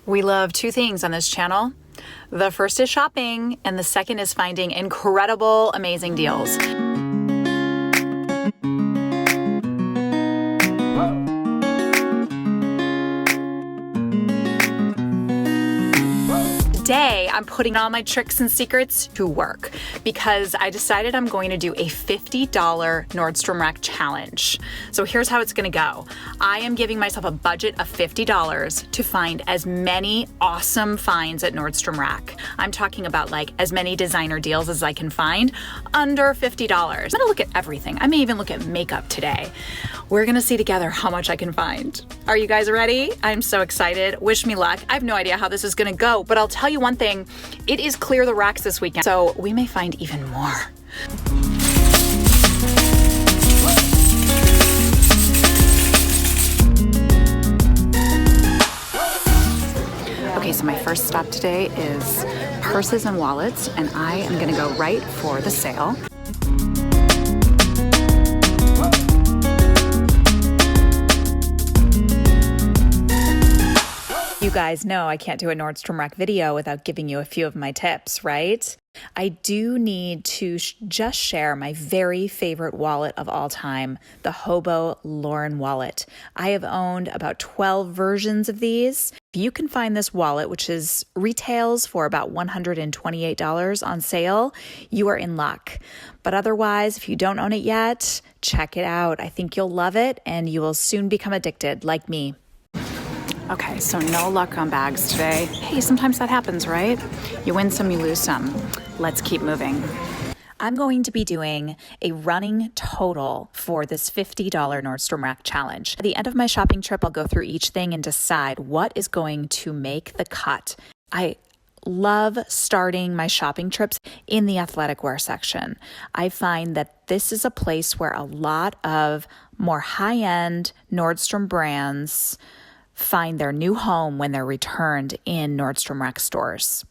We love two things on this channel. The first is shopping, and the second is finding incredible, amazing deals. Today, I'm putting all my tricks and secrets to work because I decided I'm going to do a $50 Nordstrom Rack challenge. So here's how it's going to go. I am giving myself a budget of $50 to find as many awesome finds at Nordstrom Rack. I'm talking about like as many designer deals as I can find under $50. I'm going to look at everything. I may even look at makeup today. We're going to see together how much I can find. Are you guys ready? I'm so excited. Wish me luck. I have no idea how this is going to go, but I'll tell you one thing, it is clear the racks this weekend, so we may find even more. Okay, so my first stop today is purses and wallets, and I am gonna go right for the sale. You guys know I can't do a Nordstrom Rack video without giving you a few of my tips, right? I do need to just share my very favorite wallet of all time, the Hobo Lauren wallet. I have owned about 12 versions of these. If you can find this wallet, which is retails for about $128 on sale, you are in luck. But otherwise, if you don't own it yet, check it out. I think you'll love it and you will soon become addicted like me. Okay, so no luck on bags today. Hey, sometimes that happens, right? You win some, you lose some. Let's keep moving. I'm going to be doing a running total for this $50 Nordstrom Rack challenge. At the end of my shopping trip, I'll go through each thing and decide what is going to make the cut. I love starting my shopping trips in the athletic wear section. I find that this is a place where a lot of more high-end Nordstrom brands find their new home when they're returned in Nordstrom Rack stores.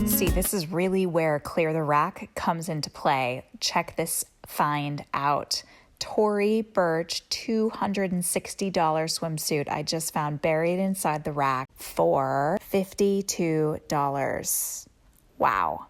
See, this is really where Clear the Rack comes into play. Check this find out. Tory Burch $260 swimsuit I just found buried inside the rack for $52. Wow.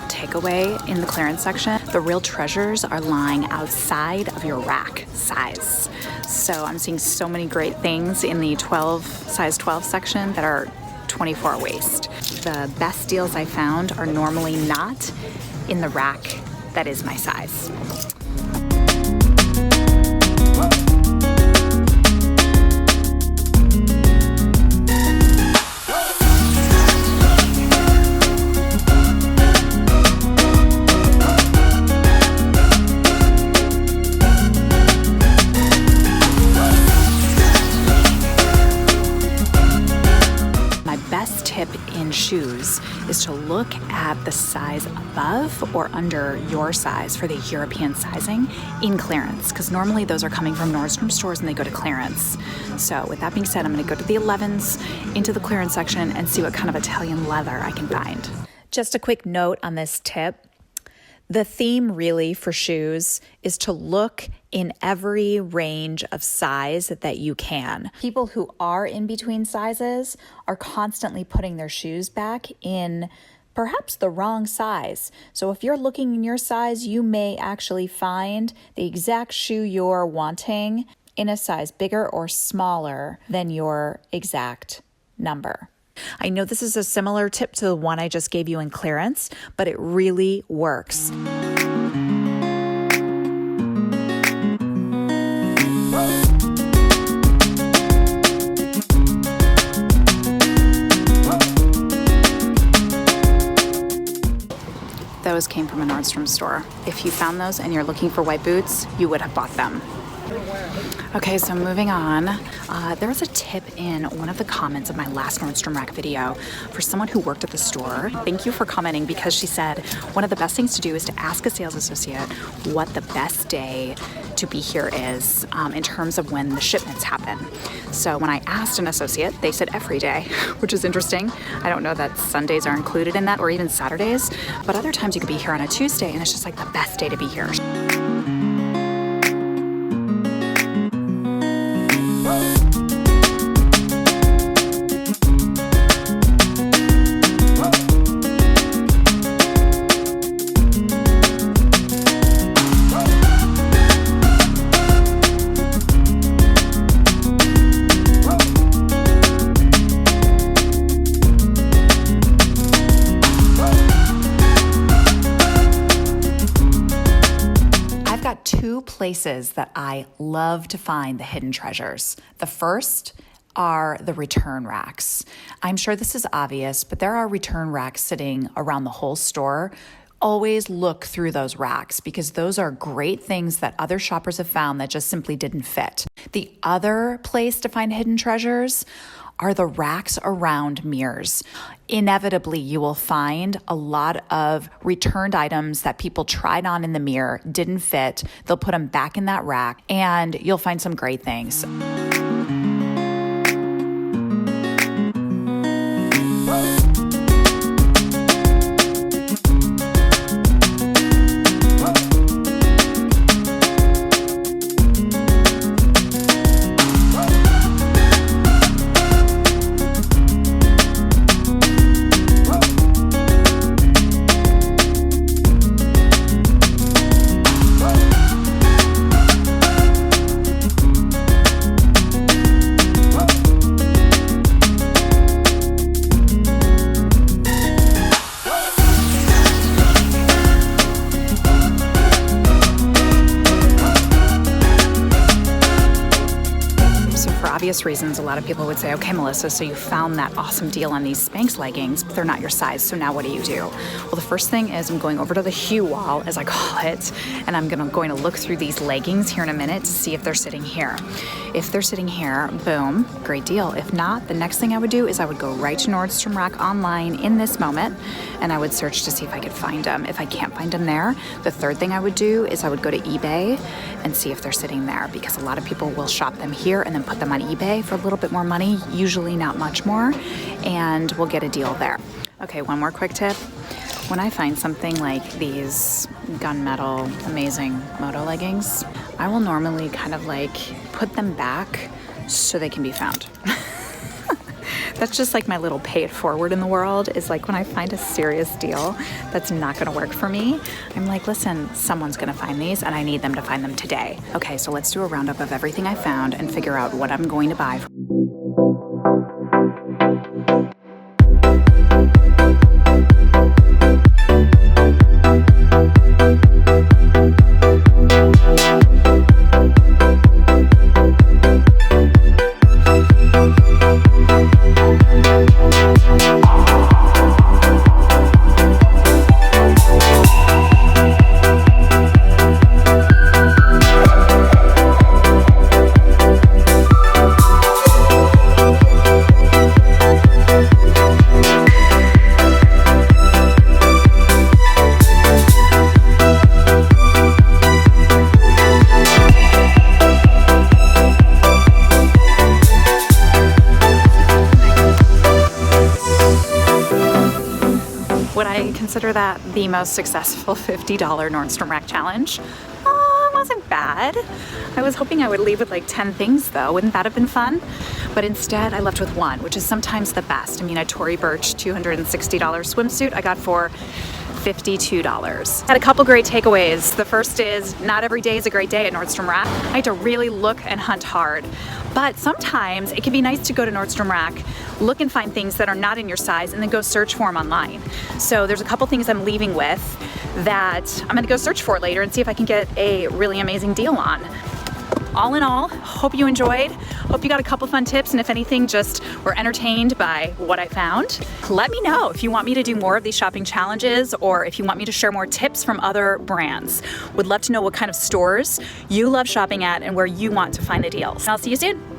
Takeaway in the clearance section, the real treasures are lying outside of your rack size. So I'm seeing so many great things in the size 12 section that are 24 waist. The best deals I found are normally not in the rack that is my size. In shoes is to look at the size above or under your size for the European sizing in clearance, because normally those are coming from Nordstrom stores and they go to clearance. So with that being said, I'm going to go to the 11s into the clearance section and see what kind of Italian leather I can find. Just a quick note on this tip. The theme really for shoes is to look in every range of size that you can. People who are in between sizes are constantly putting their shoes back in perhaps the wrong size. So if you're looking in your size, you may actually find the exact shoe you're wanting in a size bigger or smaller than your exact number. I know this is a similar tip to the one I just gave you in clearance, but it really works. those came from a Nordstrom store. If you found those and you're looking for white boots, you would have bought them. Okay, so moving on. There was a tip in one of the comments of my last Nordstrom Rack video for someone who worked at the store. Thank you for commenting, because she said one of the best things to do is to ask a sales associate what the best day to be here is in terms of when the shipments happen. So when I asked an associate, they said every day, which is interesting. I don't know that Sundays are included in that, or even Saturdays, but other times you could be here on a Tuesday and it's just like the best day to be here. Places that I love to find the hidden treasures. The first are the return racks. I'm sure this is obvious, but there are return racks sitting around the whole store. Always look through those racks, because those are great things that other shoppers have found that just simply didn't fit. The other place to find hidden treasures are the racks around mirrors. Inevitably, you will find a lot of returned items that people tried on in the mirror, didn't fit. They'll put them back in that rack, and you'll find some great things. Obvious reasons, a lot of people would say, okay, Melissa, so you found that awesome deal on these Spanx leggings, but they're not your size, so now what do you do? Well, the first thing is I'm going over to the hue wall, as I call it, and I'm going to look through these leggings here in a minute to see if they're sitting here. If they're sitting here, boom, great deal. If not, the next thing I would do is I would go right to Nordstrom Rack online in this moment, and I would search to see if I could find them. If I can't find them there, the third thing I would do is I would go to eBay and see if they're sitting there, because a lot of people will shop them here and then put them on eBay for a little bit more money, usually not much more, and we'll get a deal there. Okay, one more quick tip. When I find something like these gunmetal, amazing Moto leggings, I will normally kind of like put them back so they can be found. That's just like my little pay it forward in the world, is like when I find a serious deal that's not gonna work for me, I'm like, listen, someone's gonna find these and I need them to find them today. Okay, so let's do a roundup of everything I found and figure out what I'm going to buy. Consider that the most successful $50 Nordstrom Rack challenge. It wasn't bad. I was hoping I would leave with like 10 things though. Wouldn't that have been fun? But instead I left with one, which is sometimes the best. I mean, a Tory Burch $260 swimsuit I got for $52. Had a couple great takeaways. The first is not every day is a great day at Nordstrom Rack. I had to really look and hunt hard. But sometimes it can be nice to go to Nordstrom Rack, look and find things that are not in your size, and then go search for them online. So there's a couple things I'm leaving with that I'm gonna go search for later and see if I can get a really amazing deal on. all in all, hope you enjoyed. Hope you got a couple fun tips, and if anything, just were entertained by what I found. Let me know if you want me to do more of these shopping challenges, or if you want me to share more tips from other brands. Would love to know what kind of stores you love shopping at and where you want to find the deals. I'll see you soon.